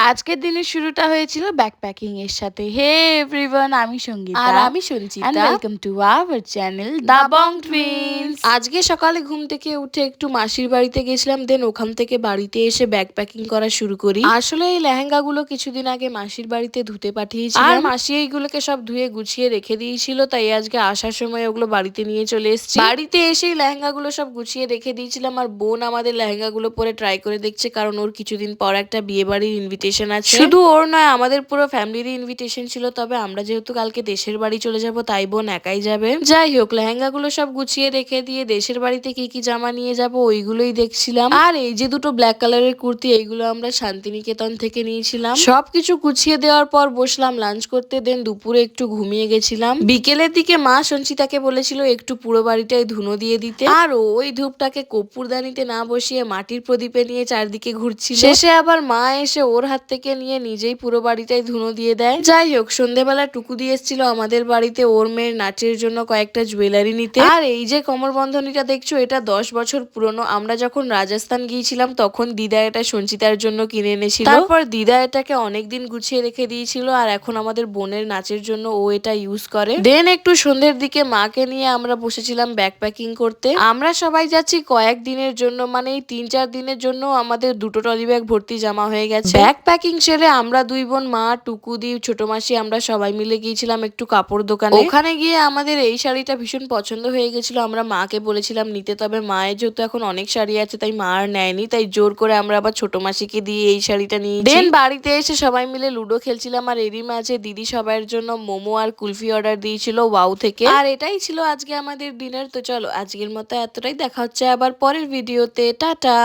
আজকের দিনের শুরুটা হয়েছিল ব্যাকপ্যাকিং এর সাথে। হে এভরিওয়ান, আমি সঙ্গীতা আর আমি Sanchita. And welcome to our channel the Bong twins. আজকে সকালে ঘুম থেকে উঠে একটু মাসির বাড়িতে গেছিলাম, দেন ওখান থেকে বাড়িতে এসে ব্যাকপ্যাকিং করা শুরু করি। আসলে এই লেহেঙ্গাগুলো কিছুদিন আগে মাসির বাড়িতে ধুতে পাঠিয়েছিলাম, আর মাসি এইগুলোকে সব ধুয়ে গুছিয়ে রেখে দিয়েছিল, তাই আজকে আসার সময় ওগুলো বাড়িতে নিয়ে চলে এসেছি। বাড়িতে এসেই লেহেঙ্গাগুলো সব গুছিয়ে রেখে দিয়েছিলাম, আর বোন আমাদের লেহেঙ্গাগুলো পরে ট্রাই করে দেখছে, কারণ ওর কিছুদিন পর একটা বিয়ে বাড়ির ইনভিটেশন আছে। শুধু ওর নয়, আমাদের পুরো ফ্যামিলির ইনভিটেশন ছিল, তবে আমরা যেহেতু কালকে দেশের বাড়ি চলে যাব তাই বোন একাই যাবে। যাই হোক, লেহেঙ্গাগুলো সব গুছিয়ে রেখে দিয়ে দেশের বাড়িতে কি কি জামা নিয়ে যাব ওইগুলোই দেখছিলাম। আর এই যে দুটো ব্ল্যাক কালারের কুর্তি, এইগুলো আমরা শান্তিনিকেতন থেকে নিয়েছিলাম। সবকিছু গুছিয়ে দেওয়ার পর বসলাম লাঞ্চ করতে, দেন দুপুরে একটু ঘুমিয়ে গেছিলাম। বিকেলের দিকে মা সঞ্চিতাকে বলেছিল একটু পুরো বাড়িটায় ধুনো দিয়ে দিতে, আর ওই ধূপটাকে কর্পূরদানিতে না বসিয়ে মাটির প্রদীপে নিয়ে চারদিকে ঘুরছিল। শেষে আবার মা এসে ওর হাত থেকে নিয়ে নিজেই পুরো বাড়িটাই ধুনো দিয়ে দেয়। যাই হোক, সন্ধ্যেবেলা টুকু দিয়ে এসেছিল আমাদের বাড়িতে ওর মেয়ের নাচের জন্য কয়েকটা জুয়েলারি নিতে। আর এই যে কোমর বন্ধনীটা দেখছো, এটা 10 বছর পুরনো। আমরা যখন রাজস্থান গিয়েছিলাম তখন দিদা এটা সঞ্চিতার জন্য কিনে এনেছিল। তারপর দিদা এটাকে অনেকদিন গুছিয়ে রেখে দিয়েছিল, আর এখন আমাদের বোনের নাচের জন্য ও এটা ইউজ করে। দেন একটু সন্ধ্যের দিকে মাকে নিয়ে আমরা বসেছিলাম ব্যাকপ্যাকিং করতে। আমরা সবাই যাচ্ছি কয়েকদিনের জন্য, মানে এই 3-4 দিনের জন্য আমাদের দুটো ট্রলি ব্যাগ ভর্তি জামা হয়ে গেছে। ব্যাকপ্যাকিং সেরে আমরা দুই বোন, মা, টুকুদি, ছোট মাসি, আমরা সবাই মিলে গিয়েছিলাম একটু কাপড় দোকানে। ওখানে গিয়ে আমাদের এই শাড়িটা ভীষণ পছন্দ হয়ে গেছিল। আমরা মাকে বলেছিলাম নিতে, তবে মায়ের যেহেতু এখন অনেক শাড়ি আছে তাই মা আর নেয়নি, তাই জোর করে আমরা আবার ছোট মাসিকে দিয়ে এই শাড়িটা নিয়েছি। দেন বাড়িতে এসে সবাই মিলে লুডো খেলছিলাম, আর এরই মাঝে দিদি সবার জন্য মোমো আর কুলফি অর্ডার দিয়েছিল ওয়াও থেকে। আর এটাই ছিল আজকে আমাদের ডিনার। তো চলো আজকের মতো এতটাই, দেখা হচ্ছে আবার পরের ভিডিওতে। টাটা।